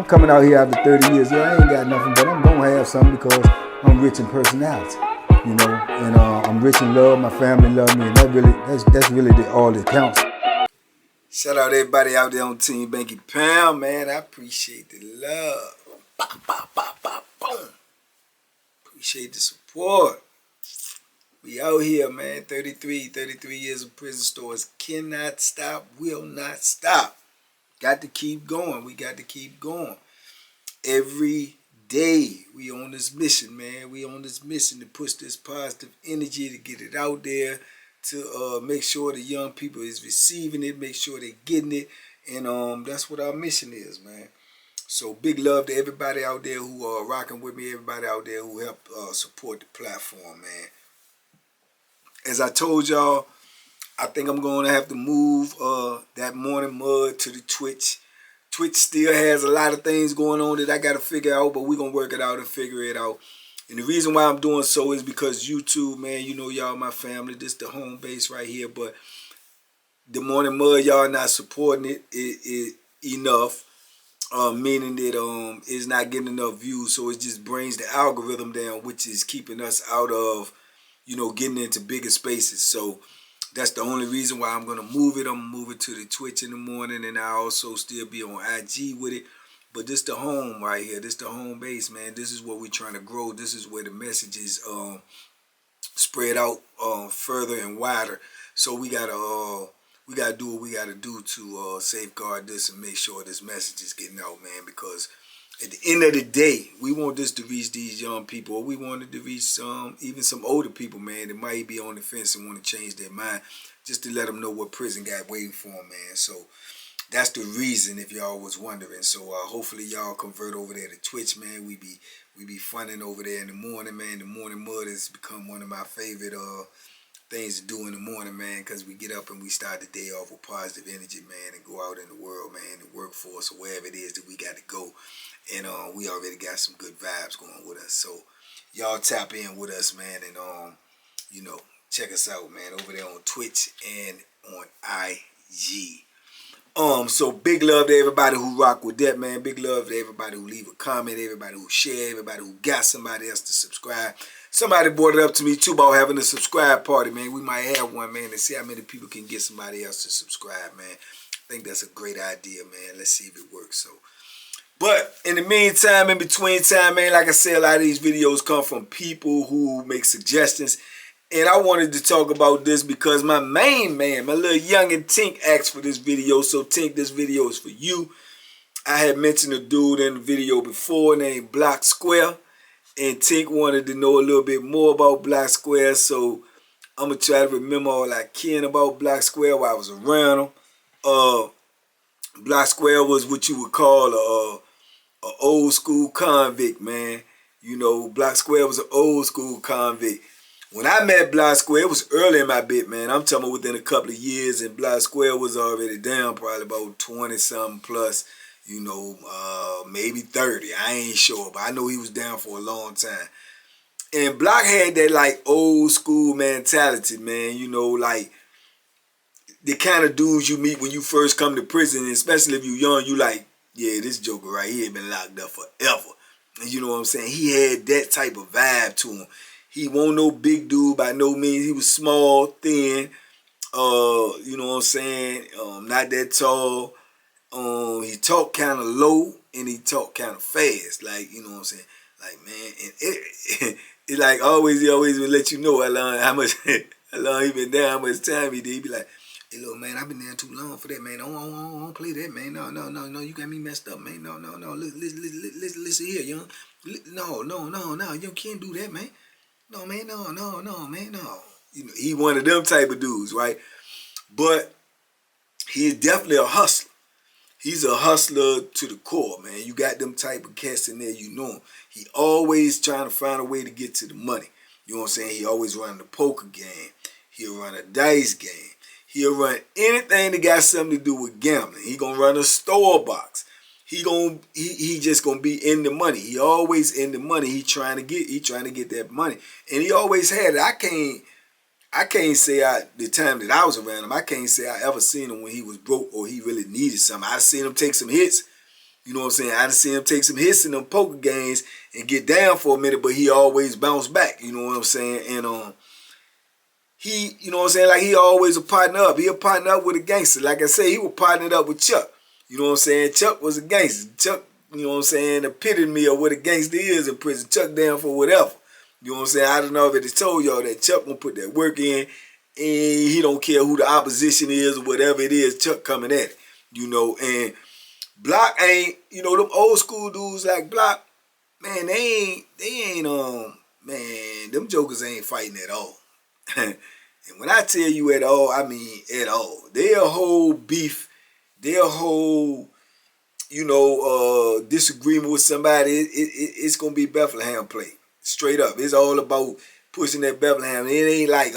coming out here after 30 years. Yeah, I ain't got nothing, but I'm gonna have something because I'm rich in personality, you know, and I'm rich in love. My family love me, and that's really all that counts. Shout out everybody out there on Team Banky Pound, man. I appreciate the love. Bop, bop, bop, bop, boom. Appreciate the support. We out here, man. 33 years of prison stories. Cannot stop, will not stop. Got to keep going. We got to keep going. Every day we on this mission, man. We on this mission to push this positive energy, to get it out there, to make sure the young people is receiving it, make sure they're getting it. And that's what our mission is, man. So big love to everybody out there who are rocking with me, everybody out there who help support the platform, man. As I told y'all, I think I'm going to have to move that Morning Mud to the Twitch. Twitch still has a lot of things going on that I got to figure out, but we're going to work it out and figure it out. And the reason why I'm doing so is because YouTube, man, you know y'all my family. This the home base right here, but the Morning Mud, y'all not supporting it enough, meaning that it's not getting enough views, so it just brings the algorithm down, which is keeping us out of, you know, getting into bigger spaces. So that's the only reason why I'm going to move it. I'm going to move it to the Twitch in the morning, and I also still be on IG with it. But this the home right here. This the home base, man. This is what we're trying to grow. This is where the messages spread out further and wider. So we gotta do what we gotta do to safeguard this and make sure this message is getting out, man. Because at the end of the day, we want this to reach these young people, or we want it to reach even some older people, man, that might be on the fence and want to change their mind, just to let them know what prison got waiting for them, man. So that's the reason, if y'all was wondering. So hopefully y'all convert over there to Twitch, man. We be funning over there in the morning, man. The Morning Mud has become one of my favorite things to do in the morning, man, because we get up and we start the day off with positive energy, man, and go out in the world, man, the workforce, or wherever it is that we got to go. And we already got some good vibes going with us. So y'all tap in with us, man, and you know, check us out, man, over there on Twitch and on IG. So big love to everybody who rock with that, man. Big love to everybody who leave a comment, everybody who share, everybody who got somebody else to subscribe. Somebody brought it up to me too about having a subscribe party, man. We might have one, man, and see how many people can get somebody else to subscribe, man. I think that's a great idea, man. Let's see if it works. So, but in the meantime, in between time, man, like I said, a lot of these videos come from people who make suggestions. And I wanted to talk about this because my main man, my little youngin' Tink, asked for this video. So Tink, this video is for you. I had mentioned a dude in the video before named Block Square. And Tink wanted to know a little bit more about Block Square. So I'm going to try to remember all I can about Block Square while I was around him. Block Square was what you would call a old school convict, man. You know, Block Square was an old school convict. When I met Block Square, it was early in my bit, man. I'm talking within a couple of years, and Block Square was already down, probably about 20-something plus, you know, maybe 30. I ain't sure, but I know he was down for a long time. And Block had that, like, old school mentality, man. You know, like, the kind of dudes you meet when you first come to prison, especially if you're young, you like, yeah, this joker right here been locked up forever. And you know what I'm saying? He had that type of vibe to him. He wasn't no big dude by no means. He was small, thin, you know what I'm saying? Not that tall. He talked kind of low and he talked kind of fast. Like, you know what I'm saying? Like, man, and it like always, he always would let you know how much how long he been down, how much time he did. He be like, hey, look, man, I've been down too long for that, man. I don't play that, man. No, you got me messed up, man. No. Listen here, young. No, you can't do that, man. No, man, no, man, no. You know, he one of them type of dudes, right? But he is definitely a hustler. He's a hustler to the core, man. You got them type of cats in there, you know him. He always trying to find a way to get to the money. You know what I'm saying? He always run the poker game. He'll run a dice game. He'll run anything that got something to do with gambling. He gonna run a store box. He just gonna be in the money. He always in the money. He trying to get that money. And he always had it. I can't say the time that I was around him, I can't say I ever seen him when he was broke or he really needed something. I seen him take some hits. You know what I'm saying? I done seen him take some hits in them poker games and get down for a minute, but he always bounced back. You know what I'm saying? And he, you know what I'm saying? Like, he always a partner up. He a partner up with a gangster. Like I say, he was partnered up with Chuck. You know what I'm saying? Chuck was a gangster. Chuck, you know what I'm saying, the epitome of what a gangster is in prison. Chuck down for whatever. You know what I'm saying? I don't know if it told y'all that Chuck gonna put that work in, and he don't care who the opposition is or whatever it is, Chuck coming at it. You know, and Block ain't, you know, them old school dudes like Block, man, they ain't, man, them jokers ain't fighting at all. And when I tell you at all, I mean at all. Their whole beef, their whole, you know, disagreement with somebody, it's going to be Bethlehem play. Straight up. It's all about pushing that Bethlehem. It ain't like,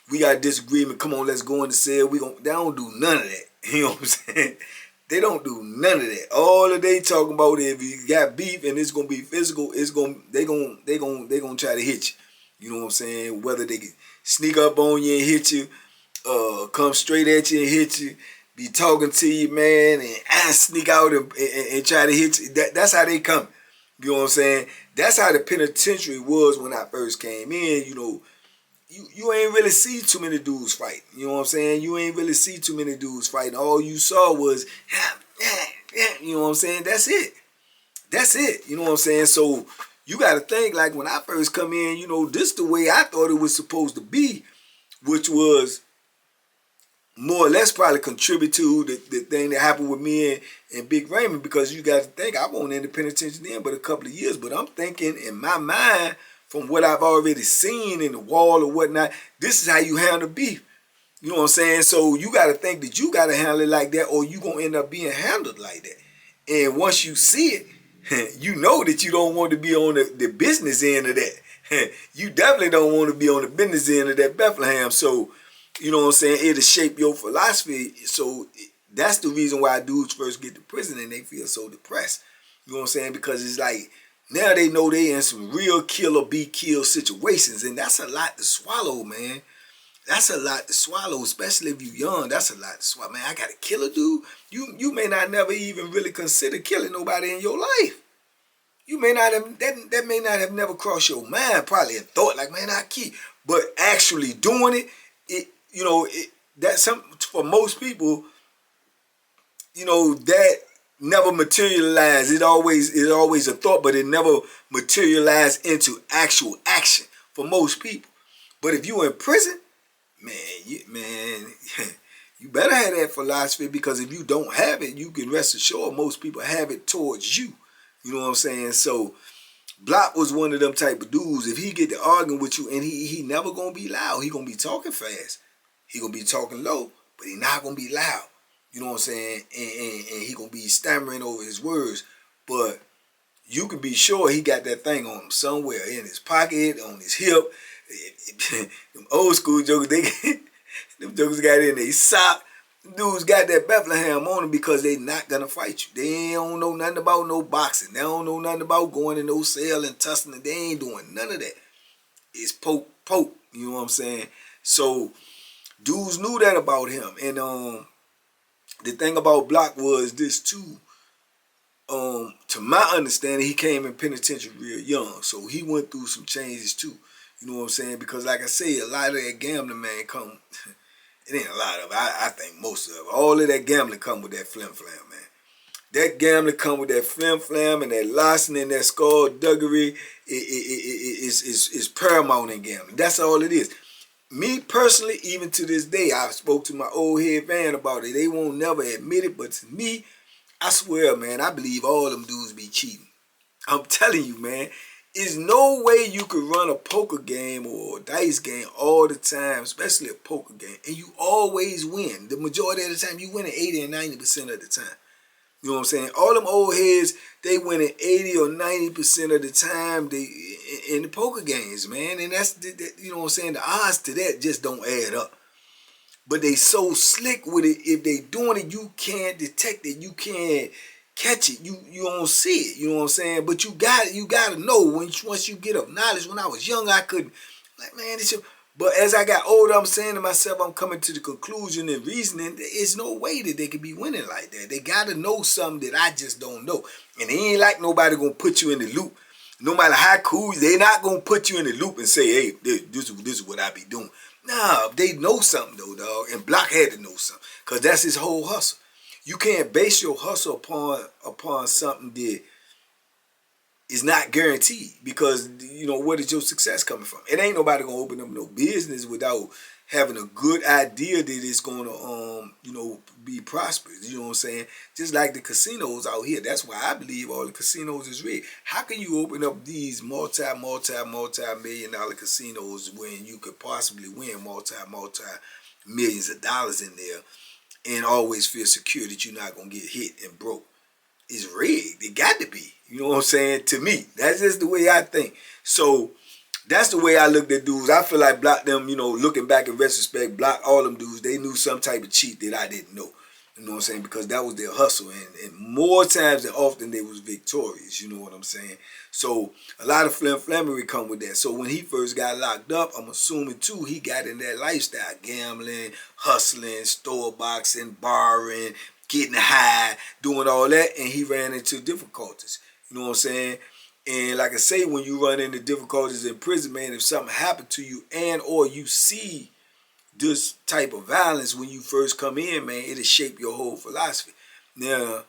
we got a disagreement, come on, let's go in the cell. They don't do none of that. You know what I'm saying? They don't do none of that. All that they talking about is if you got beef and it's gonna be physical, they gonna try to hit you. You know what I'm saying? Whether they sneak up on you and hit you, come straight at you and hit you, be talking to you, man, and sneak out and try to hit you. That's how they come. You know what I'm saying? That's how the penitentiary was when I first came in. You know, you ain't really see too many dudes fighting. You know what I'm saying? You ain't really see too many dudes fighting. All you saw was, you know what I'm saying? That's it. That's it. You know what I'm saying? So you got to think, like, when I first come in, you know, this the way I thought it was supposed to be, which was more or less probably contribute to the thing that happened with me and Big Raymond, because you got to think, I won't in the penitentiary then but a couple of years, but I'm thinking in my mind, from what I've already seen in the wall or whatnot, this is how you handle beef. You know what I'm saying? So you got to think that you got to handle it like that, or you going to end up being handled like that. And once you see it, you know that you don't want to be on the business end of that. You definitely don't want to be on the business end of that Bethlehem. So, you know what I'm saying, it'll shape your philosophy. So that's the reason why dudes first get to prison and they feel so depressed. You know what I'm saying? Because it's like, now they know they in some real kill or be killed situations, and that's a lot to swallow, man. That's a lot to swallow, especially if you're young. That's a lot to swallow. Man, I got to kill a dude. You may not never even really consider killing nobody in your life. You may not have, that may not have never crossed your mind, probably a thought like, man, I kill. But actually doing it, you know, that's something for most people, you know, that never materialized. It always a thought, but it never materialized into actual action for most people. But if you in prison, man, you better have that philosophy, because if you don't have it, you can rest assured most people have it towards you. You know what I'm saying? So Block was one of them type of dudes. If he get to arguing with you, and he never gonna be loud. He gonna be talking fast. He gonna be talking low, but he not gonna be loud. You know what I'm saying? And he gonna be stammering over his words. But you can be sure he got that thing on him somewhere, in his pocket, on his hip. Them old school jokers, them jokers got in their sock. Them dudes got that Bethlehem on them because they not gonna fight you. They don't know nothing about no boxing. They don't know nothing about going in no cell and tussling. They ain't doing none of that. It's poke. You know what I'm saying? So dudes knew that about him. And the thing about Block was this too. To my understanding, he came in penitentiary real young, so he went through some changes too. You know what I'm saying? Because like I say, a lot of that gambling, man, come. It ain't a lot of it. I think most of it. All of that gambling come with that flim-flam, man. That gambling come with that flim-flam and that larceny and that skullduggery is paramount in gambling. That's all it is. Me personally, even to this day, I spoke to my old head fan about it. They won't never admit it, but to me, I swear, man, I believe all them dudes be cheating. I'm telling you, man. There's no way you could run a poker game or a dice game all the time, especially a poker game, and you always win. The majority of the time, you win at 80 and 90% of the time. You know what I'm saying? All them old heads, they win at 80 or 90% of the time in the poker games, man. And that's, you know what I'm saying? The odds to that just don't add up. But they so slick with it. If they doing it, you can't detect it. You can't catch it. You don't see it. You know what I'm saying? But you got to know once you get up knowledge. When I was young, I couldn't, like, man, But as I got older, I'm saying to myself, I'm coming to the conclusion and reasoning, there's no way that they could be winning like that. They got to know something that I just don't know. And it ain't like nobody going to put you in the loop. No matter how cool, they not going to put you in the loop and say, hey, this is what I be doing. Nah, they know something though, dog. And Block had to know something. Because that's his whole hustle. You can't base your hustle upon something that is not guaranteed, because you know, where is your success coming from? It ain't nobody gonna open up no business without having a good idea that it's gonna you know, be prosperous. You know what I'm saying? Just like the casinos out here. That's why I believe all the casinos is rigged. How can you open up these multi-million dollar casinos when you could possibly win multi millions of dollars in there and always feel secure that you're not gonna get hit and broke? It's rigged. It got to be. You know what I'm saying? To me, that's just the way I think. So that's the way I looked at dudes. I feel like Block them, you know, looking back in retrospect, Block all them dudes, they knew some type of cheat that I didn't know. You know what I'm saying? Because that was their hustle. And more times than often, they was victorious. You know what I'm saying? So a lot of flammery come with that. So when he first got locked up, I'm assuming too, he got in that lifestyle. Gambling, hustling, store boxing, borrowing, getting high, doing all that, and he ran into difficulties. You know what I'm saying? And like I say, when you run into difficulties in prison, man, if something happened to you and or you see this type of violence when you first come in, man, it'll shape your whole philosophy. Now,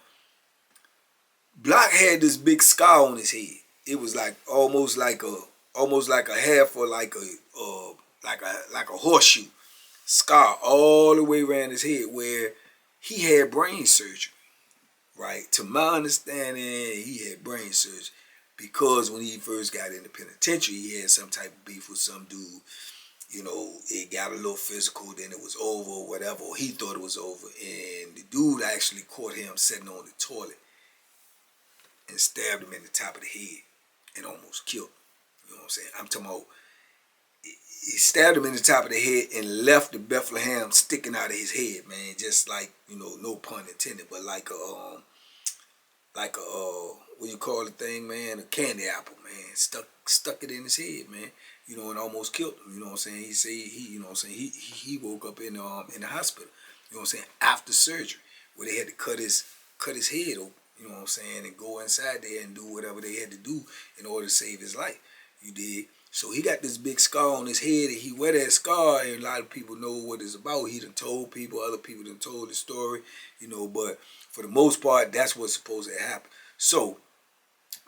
Block had this big scar on his head. It was like almost like a half or like a horseshoe scar all the way around his head, where he had brain surgery, right? To my understanding, he had brain surgery because when he first got in the penitentiary, he had some type of beef with some dude. You know, it got a little physical, then it was over, or whatever, or he thought it was over. And the dude actually caught him sitting on the toilet and stabbed him in the top of the head and almost killed him. You know what I'm saying? I'm talking about, he stabbed him in the top of the head and left the Bethlehem sticking out of his head, man. Just like, you know, no pun intended, but like a what you call the thing, man? A candy apple, man. Stuck it in his head, man. You know, and almost killed him. You know what I'm saying? He said you know what I'm saying, he woke up in the hospital. You know what I'm saying? After surgery, where they had to cut his head open. You know what I'm saying? And go inside there and do whatever they had to do in order to save his life. You did. So he got this big scar on his head, and he wear that scar, and a lot of people know what it's about. He done told people, other people done told the story, you know, but for the most part, that's what's supposed to happen. So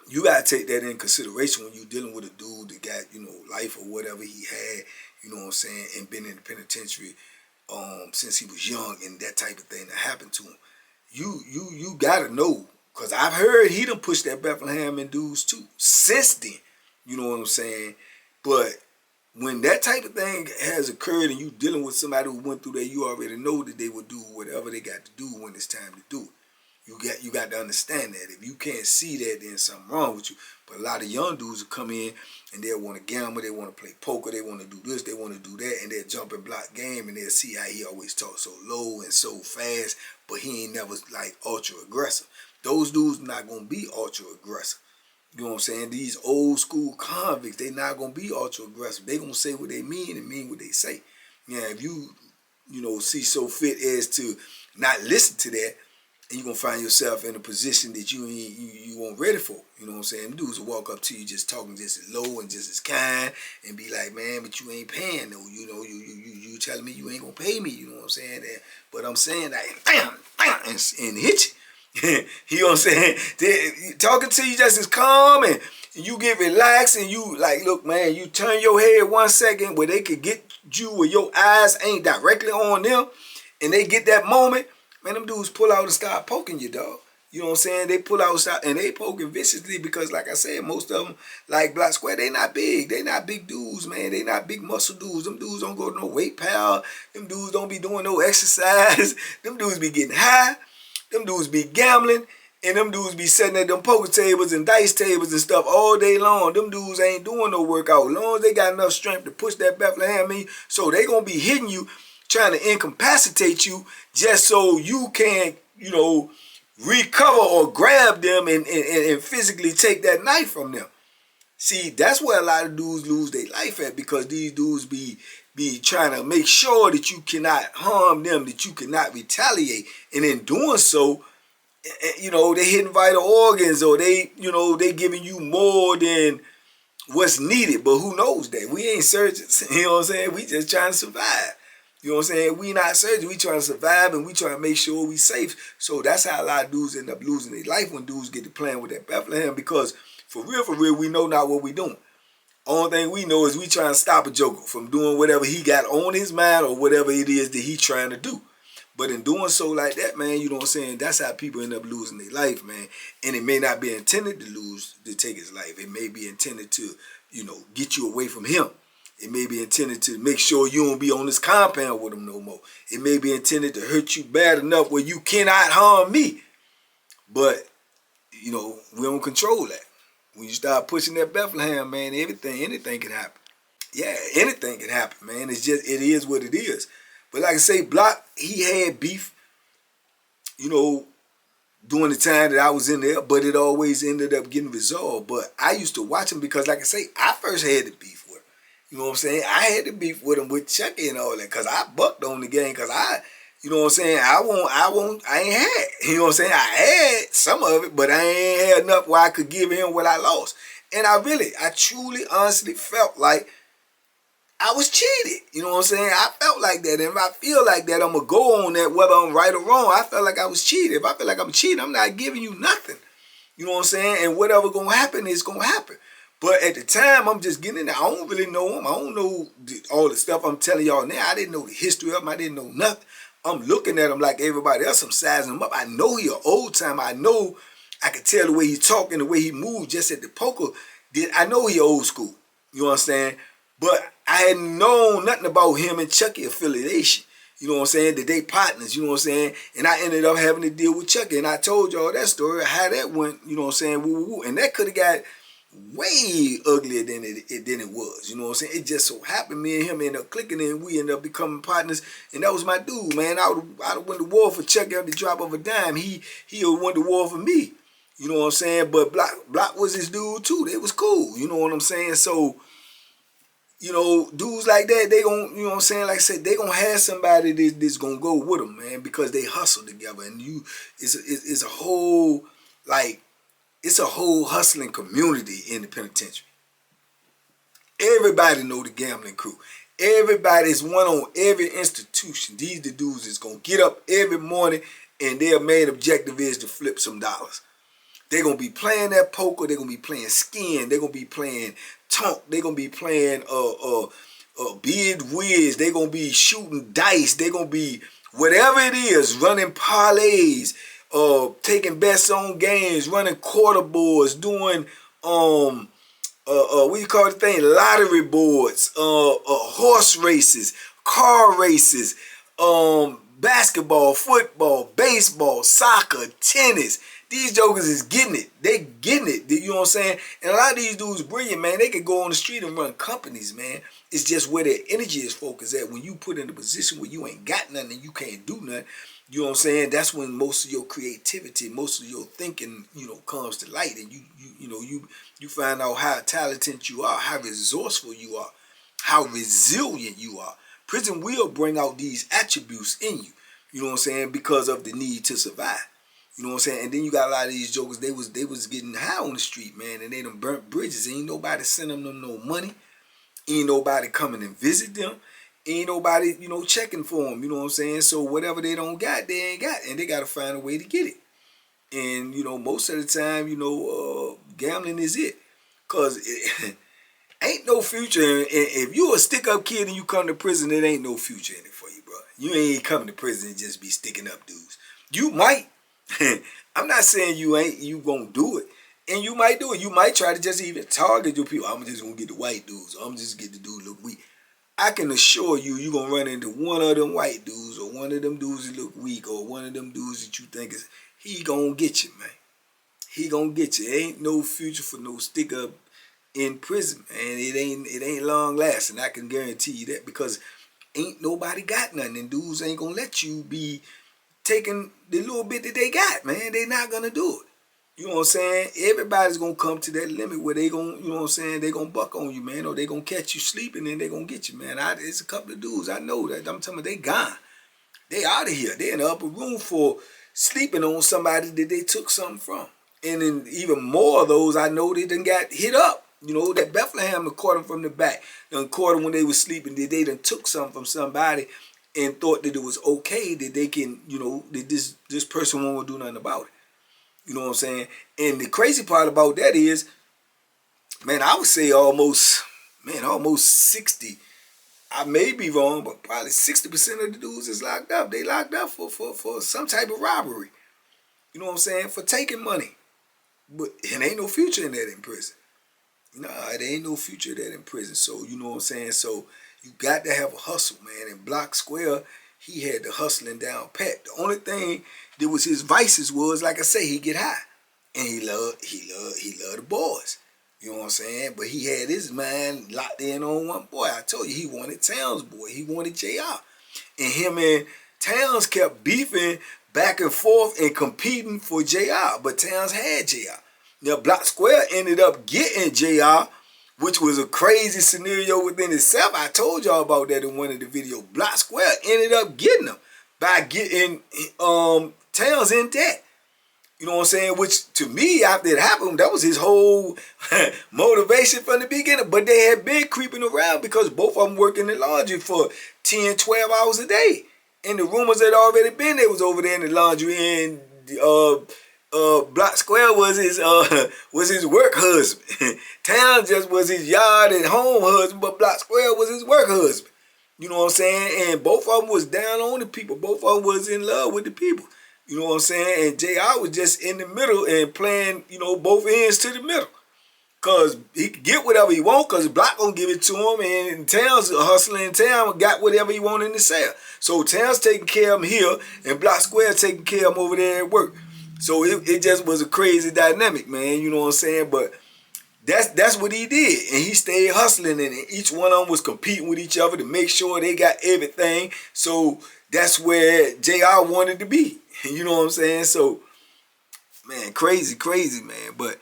you gotta take that in consideration when you're dealing with a dude that got, you know, life or whatever he had, you know what I'm saying, and been in the penitentiary since he was young, and that type of thing that happened to him. You gotta know, because I've heard he done pushed that Bethlehem in dudes too since then. You know what I'm saying? But when that type of thing has occurred and you dealing with somebody who went through that, you already know that they will do whatever they got to do when it's time to do it. You got to understand that. If you can't see that, then something wrong with you. But a lot of young dudes will come in and they'll want to gamble, they want to play poker, they want to do this, they want to do that, and they'll jump and block game, and they'll see how he always talks so low and so fast, but he ain't never like ultra aggressive. Those dudes not going to be ultra aggressive. You know what I'm saying? These old school convicts, they not going to be ultra aggressive. They going to say what they mean and mean what they say. Yeah, if you know, see so fit as to not listen to that, and you're going to find yourself in a position that you weren't ready for. You know what I'm saying? Them dudes will walk up to you just talking just as low and just as kind and be like, man, but you ain't paying though. You know, you telling me you ain't going to pay me. You know what I'm saying? But I'm saying that, bam, and hit you. You know what I'm saying? They're talking to you just as calm, and you get relaxed, and you like, look, man, you turn your head 1 second where they could get you where your eyes ain't directly on them, and they get that moment, man, them dudes pull out and start poking you, dog. You know what I'm saying? They pull out and they poking viciously because, like I said, most of them, like Black Square, they not big. They not big dudes, man. They not big muscle dudes. Them dudes don't go to no weight pal. Them dudes don't be doing no exercise. Them dudes be getting high. Them dudes be gambling, and them dudes be sitting at them poker tables and dice tables and stuff all day long. Them dudes ain't doing no workout. As long as they got enough strength to push that Bethlehem in, so they gonna be hitting you, trying to incapacitate you, just so you can, you know, recover or grab them and physically take that knife from them. See, that's where a lot of dudes lose their life at, because these dudes be be trying to make sure that you cannot harm them, that you cannot retaliate. And in doing so, you know, they hitting vital organs, or they, you know, they giving you more than what's needed. But who knows that? We ain't surgeons. You know what I'm saying? We just trying to survive. You know what I'm saying? We not surgeons. We trying to survive, and we trying to make sure we safe. So that's how a lot of dudes end up losing their life when dudes get to playing with that Bethlehem, because for real, we know not what we doing. Only thing we know is we trying to stop a joker from doing whatever he got on his mind or whatever it is that he trying to do. But in doing so like that, man, you know what I'm saying, that's how people end up losing their life, man. And it may not be intended to take his life. It may be intended to, you know, get you away from him. It may be intended to make sure you don't be on this compound with him no more. It may be intended to hurt you bad enough where you cannot harm me. But, you know, we don't control that. When you start pushing that Bethlehem, man, anything can happen. Yeah, anything can happen, man. It's just, it is what it is. But like I say, Block, he had beef, you know, during the time that I was in there, but it always ended up getting resolved. But I used to watch him because, like I say, I first had the beef with him. You know what I'm saying? I had the beef with him with Chucky and all that, because I bucked on the game, because you know what I'm saying, I ain't had, you know what I'm saying? I had some of it, but I ain't had enough where I could give him what I lost. And I truly, honestly felt like I was cheated. You know what I'm saying? I felt like that. And if I feel like that, I'm going to go on that whether I'm right or wrong. I felt like I was cheated. If I feel like I'm cheating, I'm not giving you nothing. You know what I'm saying? And whatever going to happen is going to happen. But at the time, I'm just getting in there. I don't really know him. I don't know all the stuff I'm telling y'all now. I didn't know the history of him. I didn't know nothing. I'm looking at him like everybody else. I'm sizing him up. I know he an old time. I know I can tell the way he talking, the way he moved just at the poker. I know he old school. You understand? But I hadn't known nothing about him and Chucky affiliation. You know what I'm saying? That they partners, you know what I'm saying? And I ended up having to deal with Chucky. And I told y'all that story, how that went, you know what I'm saying? Woo, woo, woo. And that could have got way uglier than it was. You know what I'm saying? It just so happened me and him ended up clicking and we ended up becoming partners. And that was my dude, man. I would went to war for Chucky at the drop of a dime. He went to war for me. You know what I'm saying? But Block was his dude too. They was cool. You know what I'm saying? So, you know, dudes like that, they gon', you know what I'm saying, like I said, they gonna have somebody that's gonna go with them, man, because they hustle together. And it's a whole, like, it's a whole hustling community in the penitentiary. Everybody know the gambling crew. Everybody's one on every institution. These the dudes that's gonna get up every morning and their main objective is to flip some dollars. They're going to be playing that poker. They're going to be playing skin. They're going to be playing tonk. They're going to be playing bid whiz. They're going to be shooting dice. They're going to be whatever it is, running parlays, taking bets on games, running quarter boards, doing, what do you call the thing? Lottery boards, horse races, car races, basketball, football, baseball, soccer, tennis. These jokers is getting it. They getting it. You know what I'm saying? And a lot of these dudes brilliant, man. They could go on the street and run companies, man. It's just where their energy is focused at. When you put in a position where you ain't got nothing and you can't do nothing, you know what I'm saying? That's when most of your creativity, most of your thinking, you know, comes to light. And you find out how talented you are, how resourceful you are, how resilient you are. Prison will bring out these attributes in you. You know what I'm saying? Because of the need to survive. You know what I'm saying? And then you got a lot of these jokers, they was getting high on the street, man, and they done burnt bridges. Ain't nobody sending them no money. Ain't nobody coming and visit them. Ain't nobody, you know, checking for them. You know what I'm saying? So whatever they don't got, they ain't got. And they got to find a way to get it. And, you know, most of the time, you know, gambling is it. Because it ain't no future. And if you a stick-up kid and you come to prison, it ain't no future in it for you, bro. You ain't coming to prison and just be sticking up dudes. You might. I'm not saying you gonna do it. And you might do it. You might try to just even target your people. I'm just gonna get the white dudes. I'm just get the dude look weak. I can assure you, you're gonna run into one of them white dudes or one of them dudes that look weak or one of them dudes that you think is, he gonna get you, man. He gonna get you. There ain't no future for no stick up in prison, man. It ain't long lasting. I can guarantee you that, because ain't nobody got nothing, and dudes ain't gonna let you be taking the little bit that they got, man. They not gonna do it. You know what I'm saying? Everybody's gonna come to that limit where they gonna, you know what I'm saying, they gonna buck on you, man, or they gonna catch you sleeping and they gonna get you, man. It's a couple of dudes, I know that. I'm telling you, they gone. They out of here. They in the upper room for sleeping on somebody that they took something from. And then even more of those, I know they done got hit up. You know, that Bethlehem caught them from the back. Done caught them when they was sleeping. They done took something from somebody and thought that it was okay that they can, you know, that this person won't do nothing about it. You know what I'm saying? And the crazy part about that is, man, I would say almost 60. I may be wrong, but probably 60% of the dudes is locked up. They locked up for some type of robbery. You know what I'm saying? For taking money. But it ain't no future in that in prison. Nah, there ain't no future in that in prison. So, you know what I'm saying? So, you got to have a hustle, man. In Block Square, he had the hustling down pat. The only thing that was his vices was, like I say, he get high. And he loved the boys. You know what I'm saying? But he had his mind locked in on one boy. I told you, he wanted Towns' boy. He wanted JR. And him and Towns kept beefing back and forth and competing for JR. But Towns had JR. Now, Block Square ended up getting JR, which was a crazy scenario within itself. I told y'all about that in one of the videos. Block Square ended up getting him by getting Towns in debt. You know what I'm saying? Which, to me, after it happened, that was his whole motivation from the beginning. But they had been creeping around because both of them worked in the laundry for 10, 12 hours a day. And the rumors had already been they was over there in the laundry. And Block Square was his work husband. Town just was his yard and home husband, but Block Square was his work husband. You know what I'm saying? And both of them was down on the people. Both of them was in love with the people. You know what I'm saying? And JR was just in the middle and playing, you know, both ends to the middle. Because he could get whatever he want because Block gonna give it to him. And Towns hustling in town got whatever he wanted in the sale. So Towns taking care of him here and Block Square taking care of him over there at work. So it just was a crazy dynamic, man. You know what I'm saying? But that's what he did. And he stayed hustling and each one of them was competing with each other to make sure they got everything. So that's where JR wanted to be. You know what I'm saying? So, man, crazy, man. But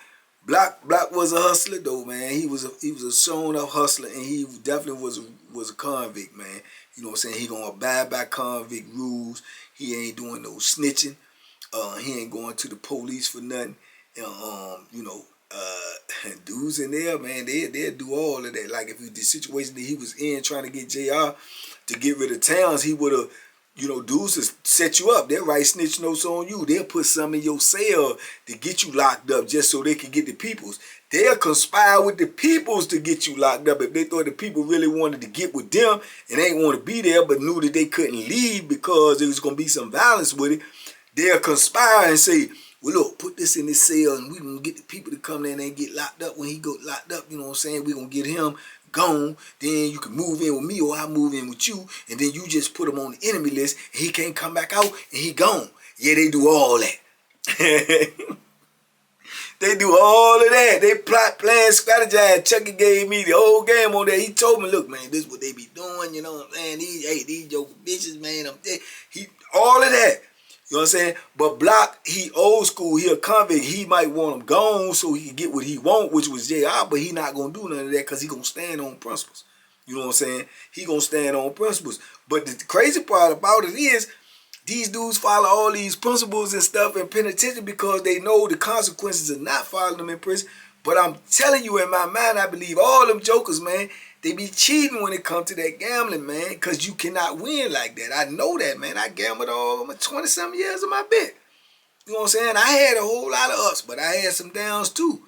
Block was a hustler though, man. He was a shown up hustler, and he definitely was a convict, man. You know what I'm saying? He gonna abide by convict rules. He ain't doing no snitching. He ain't going to the police for nothing. You know, dudes in there, man, they'll do all of that. Like if the situation that he was in trying to get JR to get rid of Towns, he would have. You know, dudes will set you up. They'll write snitch notes on you. They'll put some in your cell to get you locked up just so they can get the peoples. They'll conspire with the peoples to get you locked up if they thought the people really wanted to get with them and they ain't want to be there but knew that they couldn't leave because there was going to be some violence with it. They'll conspire and say, well, look, put this in this cell and we're going to get the people to come in and get locked up. When he go locked up, you know what I'm saying, we're going to get him gone, then you can move in with me or I move in with you, and then you just put him on the enemy list and he can't come back out and he gone. Yeah, they do all that. They do all of that. They plot, plan, strategize. Chucky gave me the whole game on that. He told me, look, man, this is what they be doing, you know what I'm saying? These your bitches, man, all of that. You know what I'm saying? But Block, he old school, he a convict. He might want him gone so he can get what he want, which was JR, but he not going to do none of that because he going to stand on principles. You know what I'm saying? He going to stand on principles. But the crazy part about it is these dudes follow all these principles and stuff in penitentiary because they know the consequences of not following them in prison. But I'm telling you, in my mind, I believe all them jokers, man, they be cheating when it comes to that gambling, man, because you cannot win like that. I know that, man. I gambled all my 20-something years of my bit. You know what I'm saying? I had a whole lot of ups, but I had some downs too.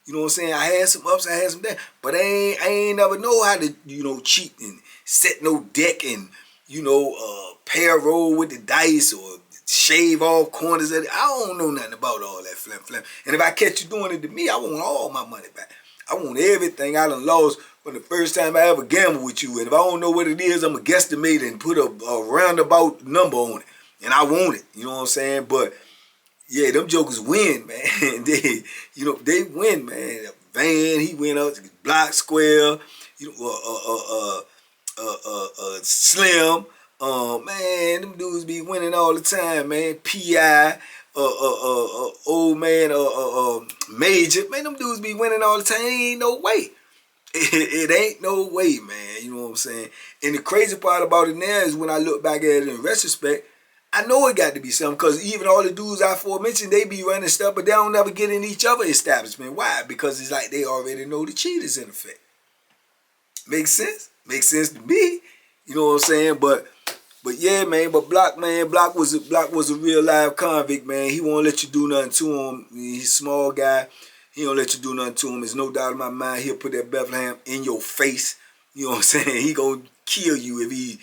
You know what I'm saying? I had some ups, I had some downs. But I ain't never know how to, you know, cheat and set no deck and, you know, pair roll with the dice or shave off corners of it. I don't know nothing about all that flim. And if I catch you doing it to me, I want all my money back. I want everything I done lost from the first time I ever gambled with you. And if I don't know what it is, I'm going to guesstimate and put a roundabout number on it. And I want it. You know what I'm saying? But, yeah, them jokers win, man. They win, man. Van, he went up to Block Square. You know, Slim. Man, them dudes be winning all the time, man. P.I., old man, Major, man, them dudes be winning all the time. Ain't no way. It ain't no way, man. You know what I'm saying? And the crazy part about it now is when I look back at it in retrospect, I know it got to be something, because even all the dudes I aforementioned, they be running stuff, but they don't never get in each other establishment. Why? Because it's like they already know the cheaters in effect. Makes sense? Makes sense to me. You know what I'm saying? But yeah, man. But Block, man, Block was a real live convict, man. He won't let you do nothing to him. He's a small guy. He don't let you do nothing to him. There's no doubt in my mind he'll put that Bethlehem in your face. You know what I'm saying? He gonna kill you if he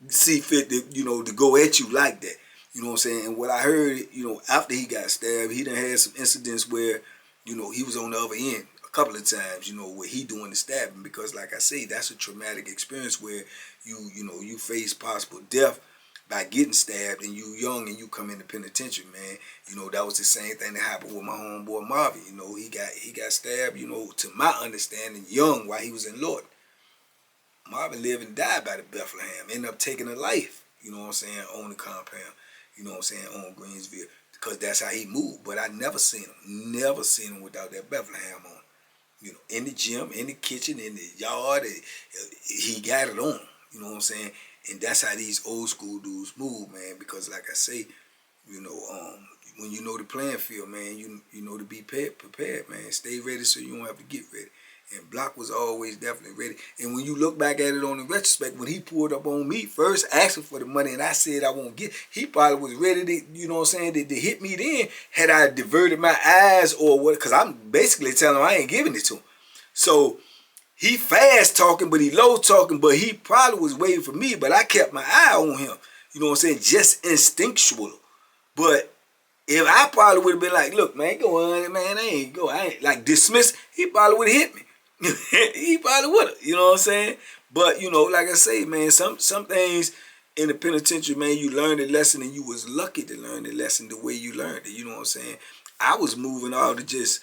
see fit to, to go at you like that. You know what I'm saying? And what I heard, after he got stabbed, he done had some incidents where, he was on the other end a couple of times, where he doing the stabbing, because like I say, that's a traumatic experience where you face possible death by getting stabbed, and you young and you come in the penitentiary, man. That was the same thing that happened with my homeboy Marvin. He got stabbed, to my understanding, young while he was in Lord. Marvin lived and died by the Bethlehem, ended up taking a life, on the compound, on Greensville, because that's how he moved. But I never seen him without that Bethlehem on. In the gym, in the kitchen, in the yard, he got it on, you know what I'm saying? And that's how these old school dudes move, man, because like I say, when you know the playing field, man, you know to be prepared, man. Stay ready so you don't have to get ready. And Block was always definitely ready. And when you look back at it on the retrospect, when he pulled up on me first asking for the money and I said I won't get, he probably was ready to, to hit me then had I diverted my eyes or what, because I'm basically telling him I ain't giving it to him. So he fast talking, but he low talking, but he probably was waiting for me, but I kept my eye on him. You know what I'm saying? Just instinctual. But if I probably would have been like, look, man, go on, man, I ain't like dismiss, he probably would have hit me. He probably would have, you know what I'm saying? But, like I say, man, some things in the penitentiary, man, you learn the lesson, and you was lucky to learn the lesson the way you learned it, you know what I'm saying? I was moving out of just,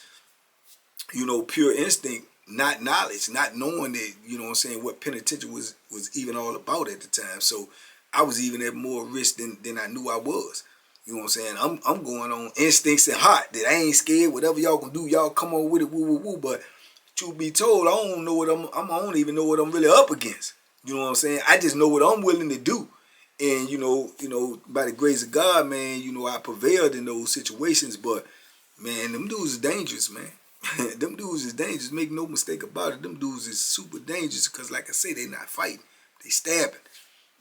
pure instinct, not knowledge, not knowing that, what penitentiary was even all about at the time. So I was even at more risk than I knew I was. You know what I'm saying? I'm going on instincts and heart that I ain't scared. Whatever y'all gonna do, y'all come on with it, woo woo woo. But truth be told, I don't know what I don't even know what I'm really up against. You know what I'm saying? I just know what I'm willing to do. And by the grace of God, man, I prevailed in those situations. But man, them dudes is dangerous, man. Them dudes is dangerous. Make no mistake about it. Them dudes is super dangerous because, like I say, they not fighting. They stabbing.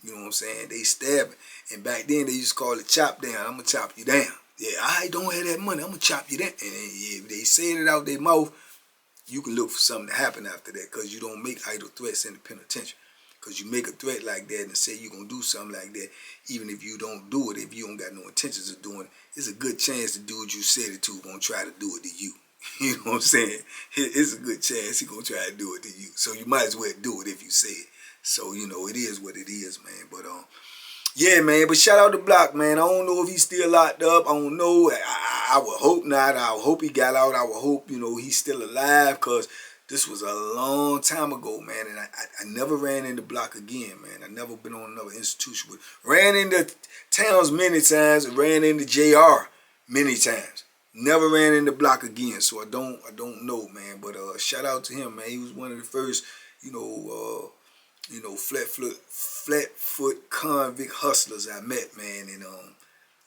You know what I'm saying? They stabbing. And back then, they used to call it chop down. I'm going to chop you down. Yeah, I don't have that money. I'm going to chop you down. And if they say it out their mouth, you can look for something to happen after that, because you don't make idle threats in the penitentiary. Because you make a threat like that and say you're going to do something like that, even if you don't do it, if you don't got no intentions of doing it, it's a good chance the dude you said it to going to try to do it to you. You know what I'm saying? It's a good chance he going to try to do it to you. So you might as well do it if you say it. So, it is what it is, man. But, yeah, man. But shout out to Block, man. I don't know if he's still locked up. I don't know. I would hope not. I would hope he got out. I would hope, he's still alive, because this was a long time ago, man. And I never ran into Block again, man. I never been on another institution. But ran into Towns many times. Ran into JR many times. Never ran into Block again. So I don't know, man. But shout out to him, man. He was one of the first, flat foot convict hustlers I met, man. And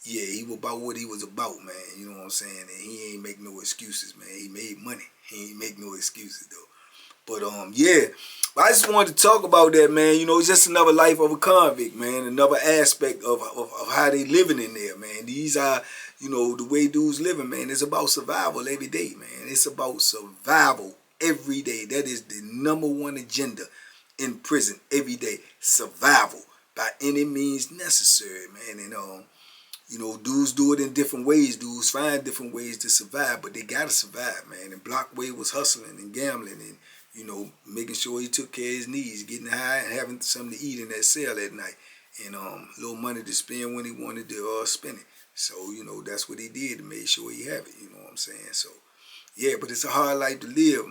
yeah, he was about what he was about, man. You know what I'm saying? And he ain't make no excuses, man. He made money. He ain't make no excuses though. But yeah, I just wanted to talk about that, man. It's just another life of a convict, man. Another aspect of how they living in there, man. These are, the way dudes living, man. It's about survival every day, man. It's about survival every day. That is the #1 agenda in prison every day. Survival by any means necessary, man. And dudes do it in different ways. Dudes find different ways to survive, but they gotta survive, man. And Blockway was hustling and gambling and making sure he took care of his needs, getting high and having something to eat in that cell at night, and little money to spend when he wanted to spend it. So that's what he did to make sure he have it. You know what I'm saying? So yeah, but it's a hard life to live,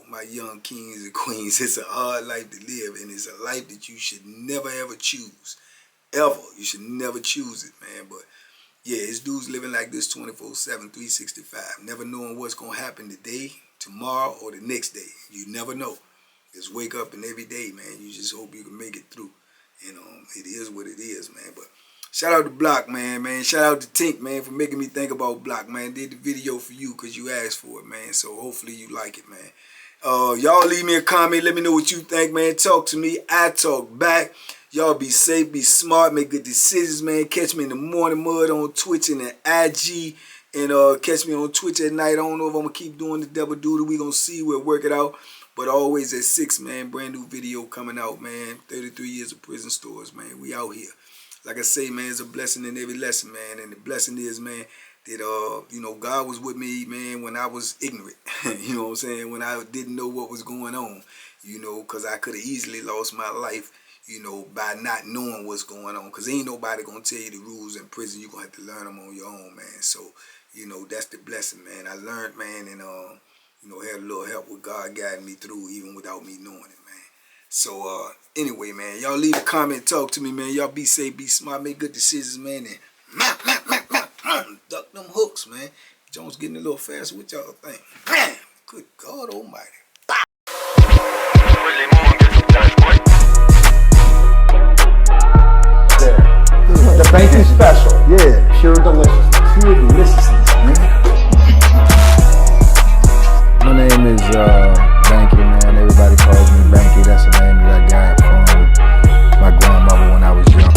my young kings and queens. It's a hard life to live, and it's a life that you should never ever choose. ever. You should never choose it, man. But yeah, this dude's living like this 24/7, 365. Never knowing what's going to happen today, tomorrow, or the next day. You never know. Just wake up and every day, man, you just hope you can make it through. And it is what it is, man. But shout out to Block, man. Shout out to Tink, man, for making me think about Block, man. Did the video for you because you asked for it, man. So hopefully you like it, man. Y'all leave me a comment. Let me know what you think, man. Talk to me. I talk back. Y'all be safe, be smart, make good decisions, man. Catch me in the morning mud on Twitch and the IG. And catch me on Twitch at night. I don't know if I'm going to keep doing the double duty. We going to see. We'll work it out. But always at 6, man. Brand new video coming out, man. 33 years of prison stories, man. We out here. Like I say, man, it's a blessing in every lesson, man. And the blessing is, man, that, you know, God was with me, man, when I was ignorant. You know what I'm saying? When I didn't know what was going on, you know, because I could have easily lost my life, you know, by not knowing what's going on. Because ain't nobody going to tell you the rules in prison. You're going to have to learn them on your own, man. So, you know, that's the blessing, man. I learned, man, and, you know, had a little help with God guiding me through even without me knowing it, man. So, anyway, man, y'all leave a comment, talk to me, man. Y'all be safe, be smart, make good decisions, man. And duck them hooks, man. Jones getting a little faster. What y'all think? Man, good God almighty. The Banky special. Yeah. Pure deliciousness. Pure deliciousness, man. My name is Banky, man. Everybody calls me Banky. That's the name that I got from my grandmother when I was young.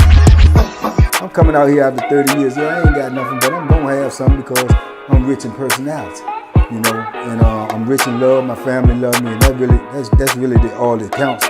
I'm coming out here after 30 years. Yeah, I ain't got nothing, but I'm going to have something because I'm rich in personality, you know. And I'm rich in love. My family love me, and that's really all that counts.